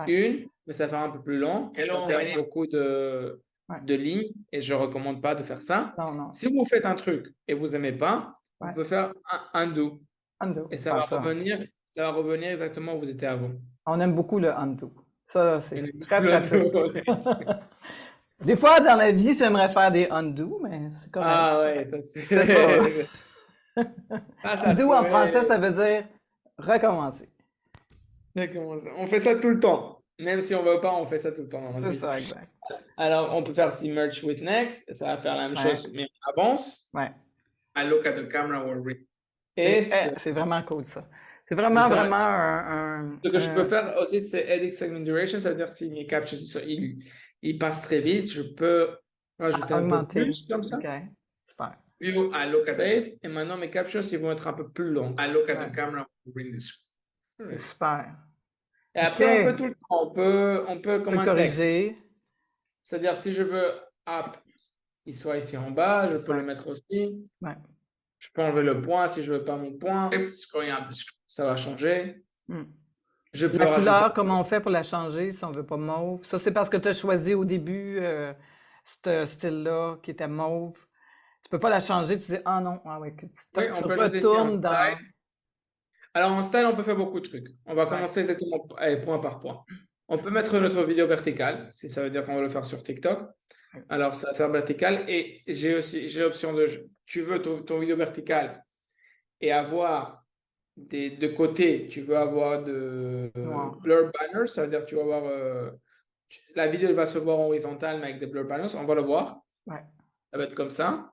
une, mais ça va faire un peu plus long. Ça va faire beaucoup de lignes et je ne recommande pas de faire ça. Non. Si vous faites un truc et vous n'aimez pas, vous pouvez faire un undo. Et ça va revenir exactement où vous étiez avant. On aime beaucoup le undo. Ça, c'est très Le pratique. undo. Des fois, dans la vie, j'aimerais faire des undo, mais c'est correct. Ah ouais, ça c'est... Undo en français, ça veut dire recommencer. On fait ça tout le temps. Même si on veut pas, on fait ça tout le temps dans notre C'est vie. ça, exact. Alors, on peut faire aussi merge with next. Ça va faire la même Ouais. chose, mais on avance. Ouais. I look at the camera while reading. Et C'est vraiment cool, ça. C'est vraiment, Je fais- vraiment ce que je peux faire aussi, c'est edit segment duration. Ça veut dire si mes captions ils passent très vite, je peux rajouter un peu augmenter. plus comme ça. OK. Super. View, I look at save. Et maintenant, mes captions, ils vont être un peu plus longs. I look at Ouais. the camera while reading this. C'est super. Et après, OK. on peut tout le temps, on peut On comme peut un texte. corriger. C'est-à-dire, si je veux up, il soit ici en bas, je peux Ouais. le mettre aussi. Ouais. Je peux enlever le point si je veux pas mon point. Ça va changer. Hmm. Je peux La rajouter. couleur, comment on fait pour la changer si on veut pas mauve? Ça, c'est parce que tu as choisi au début ce style-là qui était mauve. Tu peux pas la changer, tu dis, ah non, ah ouais, que Oui, tu on peut choisir ici en retournes dans. style. Alors, en style, on peut faire beaucoup de trucs. On va Ouais. commencer exactement point par point. On peut mettre notre vidéo verticale, si ça veut dire qu'on va le faire sur TikTok. Alors, ça va faire vertical. Et j'ai l'option de, tu veux ton vidéo verticale et avoir de côté, tu veux avoir de Noir. blur banners, ça veut dire que tu vas avoir, la vidéo elle va se voir horizontale, mais avec des blur banners, on va le voir. Ouais. Ça va être comme ça.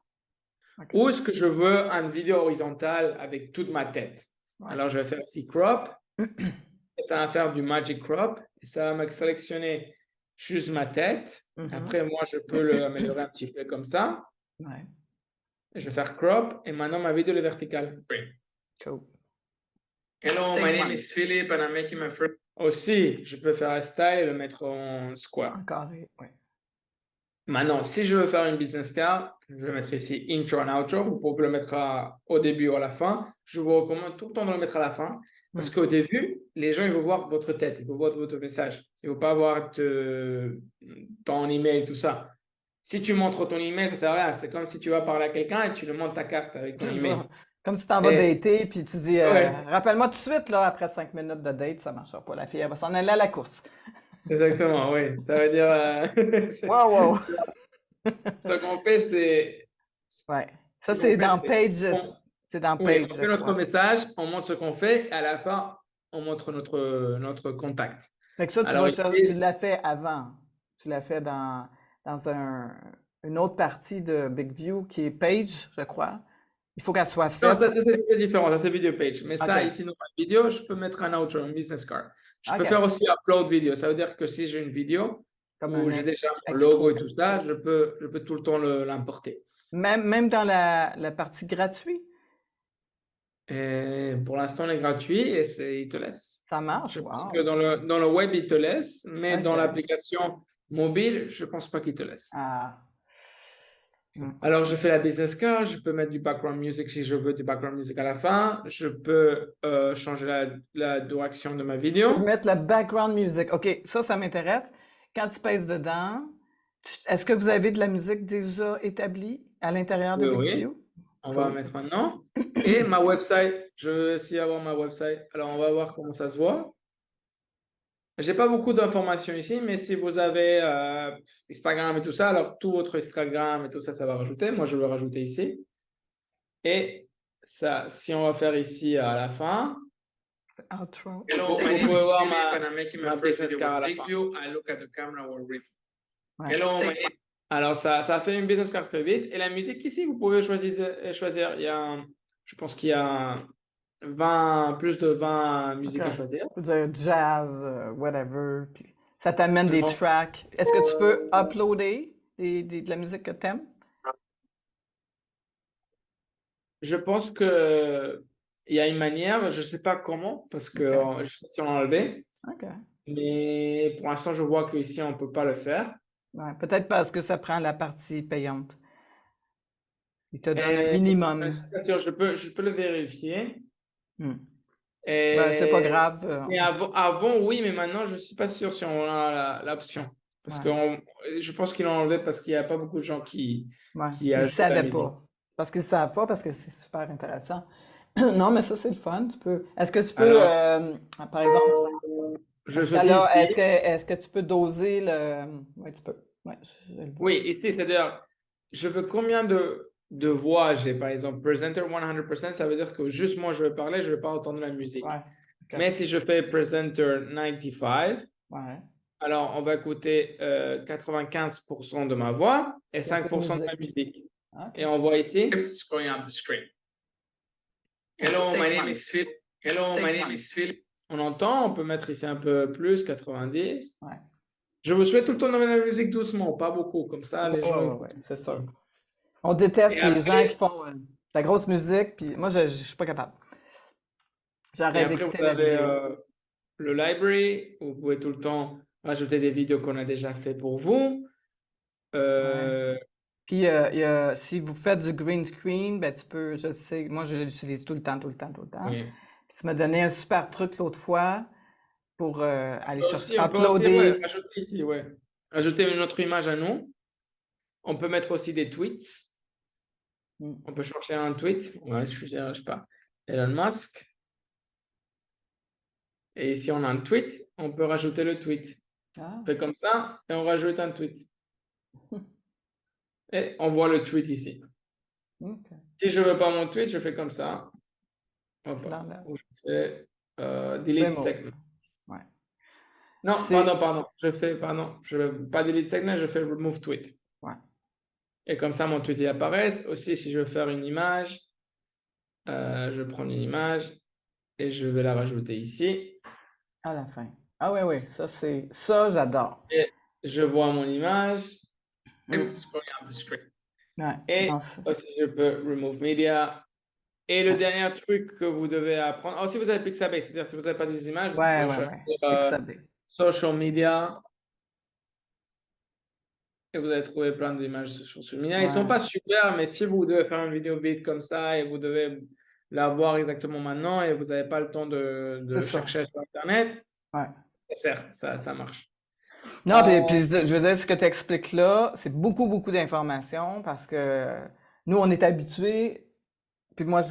OK. Ou est-ce que je veux une vidéo horizontale avec toute ma tête? Ouais. Alors, je vais faire ici crop. Et ça va faire du magic crop. Et ça va me sélectionner juste ma tête. Mhm. Après, moi, je peux l'améliorer un petit peu comme ça. Ouais. Je vais faire crop. Et maintenant, ma vidéo est verticale. Cool. Hello, my name is Philip and I'm making my first. Aussi, je peux faire un style et le mettre en square. En carré, ouais. Maintenant, si je veux faire une business card, je vais mettre ici intro and outro. Vous pouvez le mettre au début ou à la fin. Je vous recommande tout le temps de le mettre à la fin. Parce qu'au début, les gens ils vont voir votre tête, ils vont voir votre message. Ils ne vont pas voir ton email, tout ça. Si tu montres ton email, ça ne sert à rien. C'est comme si tu vas parler à quelqu'un et tu lui montres ta carte avec ton C'est email. ça. Comme si tu t'en vas Et- dater, puis tu dis, Ouais. rappelle-moi tout de suite, là, après 5 minutes de date, ça ne marchera pas. La fille, elle va s'en aller à la course. Exactement, oui. Ça veut dire. Wow, wow. Ce qu'on fait, c'est. Ouais. Ça, Ce c'est qu'on fait, dans c'est- Pages. C'est dans Oui, Pages, on je fait notre crois. message, on montre ce qu'on fait, et à la fin, on montre notre contact. Fait que ça, Alors ici- tu l'as fait avant. Tu l'as fait dans une autre partie de Big View qui est Page, je crois. Il faut qu'elle soit Non, faite. ça, c'est différent, ça c'est video page. Mais ça, Ok. ici, dans ma vidéo, je peux mettre un outro, un business card. Je peux Ok. faire aussi upload vidéo. Ça veut dire que si j'ai une vidéo Comme où un j'ai déjà mon extro. logo et tout ça, je peux tout le temps l'importer. Même dans la partie gratuite, Et pour l'instant, il est gratuit et il te laisse. ça marche. Je pense Wow. que dans le web, il te laisse, mais dans Ok. l'application mobile, je ne pense pas qu'il te laisse. Ah. Alors, je fais la business card, je peux mettre du background music si je veux du background music à la fin. Je peux changer la direction de ma vidéo. Je peux mettre le background music. OK, ça m'intéresse. Quand tu pèses dedans, est-ce que vous avez de la musique déjà établie à l'intérieur de Oui, Big oui. View? On va mettre maintenant. Et ma website, je vais aussi avoir ma website. Alors, on va voir comment ça se voit. J'ai pas beaucoup d'informations ici, mais si vous avez Instagram et tout ça, alors tout votre Instagram et tout ça, ça va rajouter. Moi, je vais rajouter ici. Et ça, si on va faire ici à la fin, Outro. vous pouvez voir ma business card à la fin. Ouais. Hello, my name- Alors, ça fait une business card très vite. Et la musique ici, vous pouvez choisir. Il y a, je pense qu'il y a plus de 20 musiques Ok. à choisir. Tu peux dire jazz, whatever. Puis ça t'amène des Non. tracks. Est-ce que tu peux uploader de la musique que tu aimes? Je pense que il y a une manière, je ne sais pas comment, parce que Ok. je sais pas si on l'a enlevé. OK. Mais pour l'instant, je vois qu'ici, on ne peut pas le faire. Ouais, peut-être parce que ça prend la partie payante. Il te donne un Et- minimum. Je suis pas sûr, je peux le vérifier. Hmm. Et- Ben, c'est pas grave. Mais avant, oui, mais maintenant, je ne suis pas sûr si on a l'option. Parce Ouais. que je pense qu'ils l'ont enlevé parce qu'il n'y a pas beaucoup de gens qui Ouais, qui ils ne ajoutent la savaient musique. pas. Parce qu'ils ne savent pas, parce que c'est super intéressant. Non, mais ça, c'est le fun. Tu peux. Est-ce que tu peux, par exemple, Je est-ce choisis ici. est-ce que tu peux doser le. Oui, tu peux. Ouais, je le vois. Oui, ici, c'est-à-dire, je veux combien de voix j'ai, par exemple, presenter 100%, ça veut dire que juste moi, je vais parler, je ne vais pas entendre la musique. Ouais. OK. Mais si je fais presenter 95, Ouais. Alors, on va écouter 95% de ma voix et Il y a un peu de 5% de ma musique. musique. OK. Et on voit ici. Scrolling up the screen. Hello, Take my name money. is Phil. Hello, Take my name money. is Phil. On entend, on peut mettre ici un peu plus, 90. Ouais. Je vous souhaite tout le temps de mettre la musique doucement, pas beaucoup, comme ça les gens Ouais, écoutent. c'est sûr. On déteste Et les gens qui après, font la grosse musique, puis moi, je suis pas capable. J'arrête vous d'écouter la avez vidéo. le library, où vous pouvez tout le temps rajouter des vidéos qu'on a déjà fait pour vous. Ouais. Euh, Puis, si vous faites du green screen, ben, tu peux, je sais, moi, je l'utilise tout le temps, tout le temps, tout le temps. oui. Puis, tu m'as donné un super truc l'autre fois pour aller chercher, On peut aussi ouais, uploader. rajouter ici, ouais. Rajouter une autre image à nous. On peut mettre aussi des tweets. Hmm. On peut chercher un tweet. Ouais, je sais pas. Elon Musk. Et ici, on a un tweet. On peut rajouter le tweet. Ah, On fait comme ça et on rajoute un tweet. Et on voit le tweet ici. OK. Si je veux pas mon tweet, je fais comme ça. Hop, Dans le ou je fais delete remove. segment. Ouais. Non, C'est, pardon. Je veux pas delete segment, je fais remove tweet. ouais, Et comme ça, mon tweet il apparaît. Aussi, si je veux faire une image, je prends une image et je vais la rajouter ici. à la fin. Ah, oui, ça, j'adore. Et je vois mon image. Hmm. Scrolling up the screen. Ouais, Et non, ça. aussi, je peux remove media. Et le Ouais, dernier truc que vous devez apprendre, si vous avez Pixabay, c'est-à-dire si vous n'avez pas des images, vous ouais, pouvez ouais. choisir Ouais. Pixabay. social media et vous allez trouver plein d'images sur social media. Ils ne sont Ouais, pas super, mais si vous devez faire une vidéo vite comme ça et vous devez la voir exactement maintenant et vous n'avez pas le temps c'est de ça. chercher sur Internet, Ouais. ça sert, ça marche. Non, puis je veux dire, ce que tu expliques là, c'est beaucoup, beaucoup d'informations parce que nous, on est habitués, puis moi,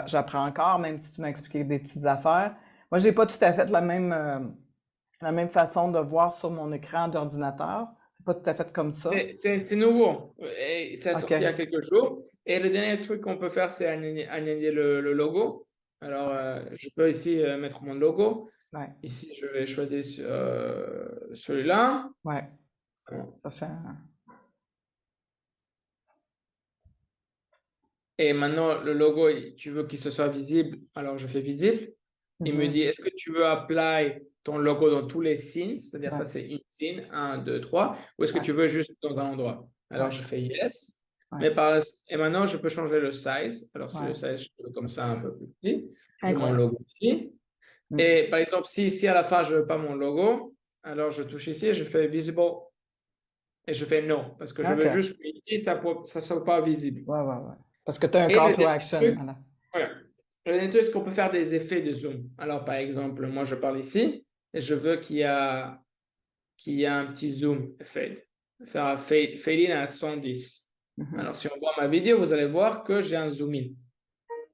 j'apprends encore, même si tu m'as expliqué des petites affaires. Moi, j'ai pas tout à fait la même façon de voir sur mon écran d'ordinateur. C'est pas tout à fait comme ça. C'est nouveau. Et ça a OK. sorti il y a quelques jours. Et le dernier truc qu'on peut faire, c'est aligner le logo. Alors, je peux ici mettre mon logo. Ouais. Ici, je vais choisir celui-là. Ouais. Bon. Ça fait Et maintenant, le logo, tu veux qu'il se soit visible. Alors, je fais visible. Il me Mhm. dit, est-ce que tu veux apply ton logo dans tous les scenes? C'est-à-dire, ça, Ouais. c'est une scene, 1, 2, 3. Ou est-ce que Ouais. tu veux juste dans un endroit? Alors, Ouais. je fais yes. Ouais. Mais et maintenant, je peux changer le size. Alors, si le Ouais. size, je veux comme ça un peu plus petit, je veux mon Incroyable. logo ici. Mm. Et par exemple, si ici à la fin, je ne veux pas mon logo, alors je touche ici et je fais visible et je fais non. Parce que je veux OK. juste que ici, ça ne soit pas visible. Ouais. Parce que tu as un Et call le to dernier action. truc, Voilà. voilà. Le dernier truc, c'est qu'on peut faire des effets de zoom. Alors, par exemple, moi, je parle ici et je veux qu'il y a un petit zoom fade. Faire un fade in à 110. Mhm. Alors, si on voit ma vidéo, vous allez voir que j'ai un zoom in.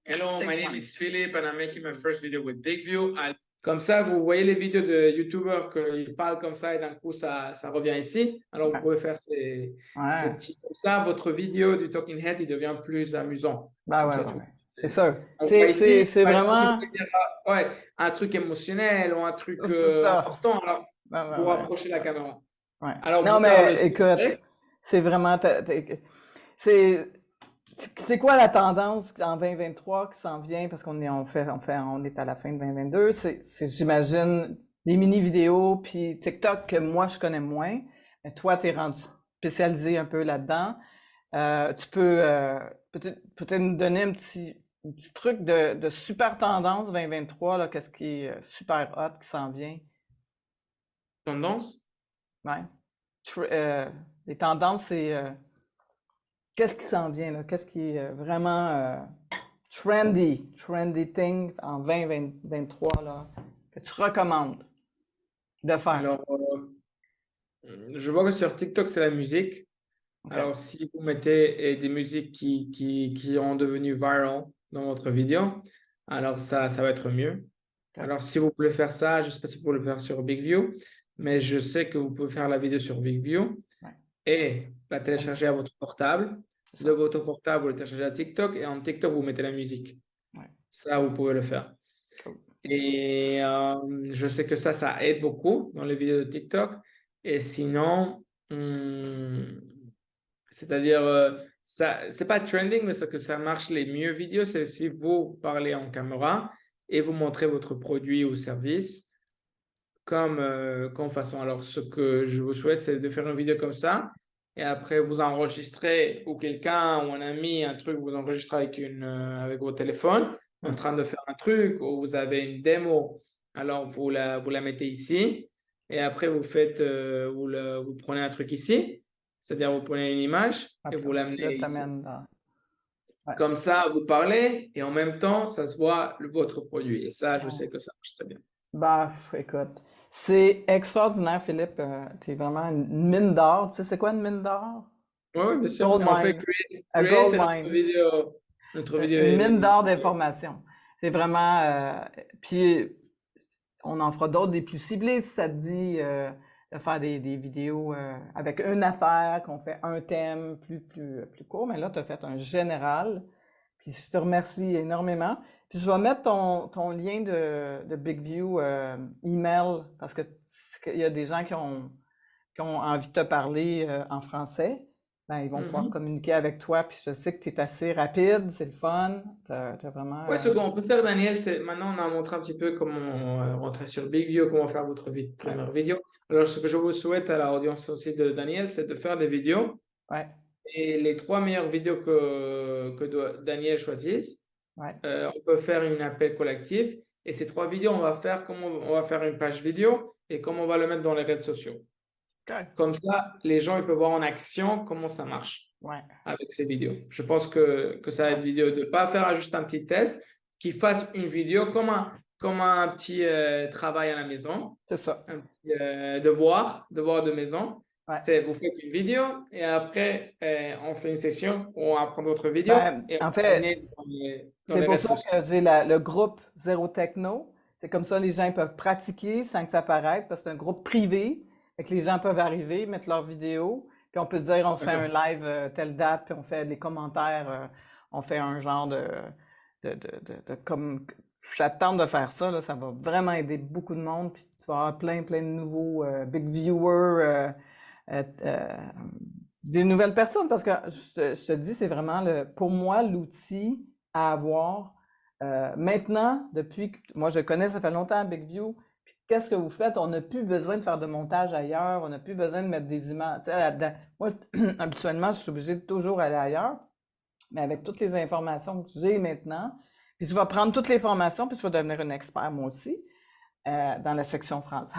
Hello, Take my name money. is Philip and I'm making my first video with BigView. Comme ça, vous voyez les vidéos de YouTubers qui parlent comme ça et d'un coup, ça revient ici. Alors, vous pouvez faire ces Ouais. petits... Comme ça, votre vidéo du Talking Head, il devient plus amusant. Ben Comme ouais, ça, ouais, tout. ouais. C'est sûr. On voit ici, C'est par exemple, si vous vraiment. voulez dire ouais, un truc émotionnel ou un truc C'est ça. important, alors vous Ouais. rapprochez la caméra. Ouais. Alors, Non, vous parlez mais écoute, c'est vraiment. C'est. C'est quoi la tendance en 2023 qui s'en vient? Parce on est à la fin de 2022. J'imagine, les mini-vidéos puis TikTok que moi, je connais moins. Mais toi, t'es rendu spécialisé un peu là-dedans. Tu peux peut-être nous donner un petit truc de super tendance 2023, là, qu'est-ce qui est super hot qui s'en vient? tendance. Ouais. Les tendances, c'est qu'est-ce qui s'en vient, là? Qu'est-ce qui est vraiment trendy thing en 2023, là, que tu recommandes de faire? Alors, je vois que sur TikTok, c'est la musique. OK. Alors, si vous mettez des musiques qui ont devenu viral dans votre vidéo, alors ça va être mieux. OK. Alors, si vous pouvez faire ça, je ne sais pas si vous pouvez le faire sur BigView, mais je sais que vous pouvez faire la vidéo sur BigView Ouais. et la télécharger à votre portable. C'est De ça. votre portable, vous le téléchargez à TikTok et en TikTok, vous mettez la musique. Ouais. Ça, vous pouvez le faire. Cool. Et je sais que ça aide beaucoup dans les vidéos de TikTok. Et sinon, c'est-à-dire, ça, c'est pas trending, mais ce que ça marche les mieux vidéos, c'est si vous parlez en caméra et vous montrez votre produit ou service comme façon. Alors, ce que je vous souhaite, c'est de faire une vidéo comme ça. Et après, vous enregistrez, ou quelqu'un, ou un ami, un truc, vous enregistrez avec votre téléphone, en train de faire un truc, ou vous avez une démo. Alors, vous la mettez ici. Et après, vous prenez un truc ici. C'est-à-dire, vous prenez une image et Après, vous là, l'amenez tu ici. amènes dans... Ouais, Comme ça, vous parlez et en même temps, ça se voit votre produit. Et ça, je ouais. sais que ça marche très bien. Bah, écoute, c'est extraordinaire, Philippe. T'es vraiment une mine d'or. Tu sais, c'est quoi une mine d'or? Oui, oui, bien sûr. Gold Et on fait mine. A create gold notre mine. vidéo. Notre vidéo Une mine d'or est- d'informations. C'est vraiment... puis, on en fera d'autres, des plus ciblés, si ça te dit de faire des vidéos avec une affaire, qu'on fait un thème plus court. Mais là, tu as fait un général. Puis je te remercie énormément. Puis je vais mettre ton lien de BigView email parce que il y a des gens qui ont envie de te parler en français. Ben, ils vont pouvoir Mhm. communiquer avec toi. Puis je sais que tu es assez rapide, c'est le fun. T'as vraiment. Ouais, ce qu'on peut faire, Daniel, c'est maintenant on a montré un petit peu comment rentrer sur BigView, comment faire votre Ouais, première vidéo. Alors, ce que je vous souhaite à l'audience aussi de Daniel, c'est de faire des vidéos. ouais, Et les 3 meilleures vidéos que Daniel choisisse, ouais. on peut faire une appel collectif. Et ces 3 vidéos, on va faire une page vidéo et comment on va le mettre dans les réseaux sociaux. OK. Comme ça, les gens ils peuvent voir en action comment ça marche Ouais, avec ces vidéos. Je pense que ça va être ouais. vidéo de ne pas faire juste un petit test, qu'ils fassent une vidéo comme un petit travail à la maison, C'est ça. un petit devoir de maison. Ouais. C'est vous faites une vidéo et après on fait une session où on apprend d'autres vidéos Ben, et en on va fait, amener dans c'est les pour réseaux ça sociaux. que j'ai le groupe Zéro Techno. C'est comme ça, les gens peuvent pratiquer sans que ça paraisse, parce que c'est un groupe privé. Fait que les gens peuvent arriver, mettre leurs vidéos, puis on peut dire on fait un D'accord. live telle date, puis on fait des commentaires, on fait un genre comme j'attends de faire ça, là, ça va vraiment aider beaucoup de monde, puis tu vas avoir plein de nouveaux big viewers, des nouvelles personnes, parce que je te dis, c'est vraiment pour moi l'outil à avoir. Maintenant, depuis que moi je connais, ça fait longtemps BigView, puis qu'est-ce que vous faites? On n'a plus besoin de faire de montage ailleurs, on n'a plus besoin de mettre des images. Tu sais, moi, habituellement, je suis obligée de toujours aller ailleurs, mais avec toutes les informations que j'ai maintenant, puis je vais prendre toutes les formations, puis je vais devenir une expert moi aussi, dans la section française.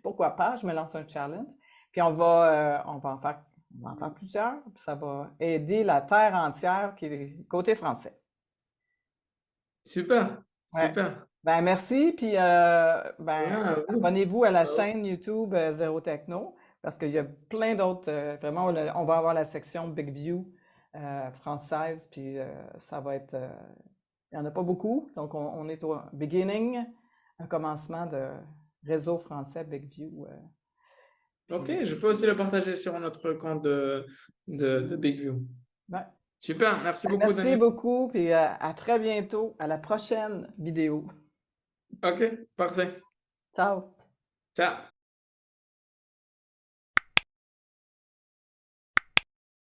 Pourquoi pas? Je me lance un challenge. Puis on va en faire plusieurs, puis ça va aider la terre entière qui est côté français. Super, Ouais. super. Ben merci, puis Rien à vous. abonnez-vous à la Ah ouais. chaîne YouTube Zéro Techno, parce qu'il y a plein d'autres, vraiment, on va avoir la section Big View française, puis ça va être, il n'y en a pas beaucoup, donc on est au beginning, un commencement de réseau français Big View. Ok, Puis, je peux aussi le partager sur notre compte de BigView. ouais. Super, merci Ben, beaucoup, merci Daniel. beaucoup, puis à très bientôt, à la prochaine vidéo. Ok, parfait. Ciao! Ciao.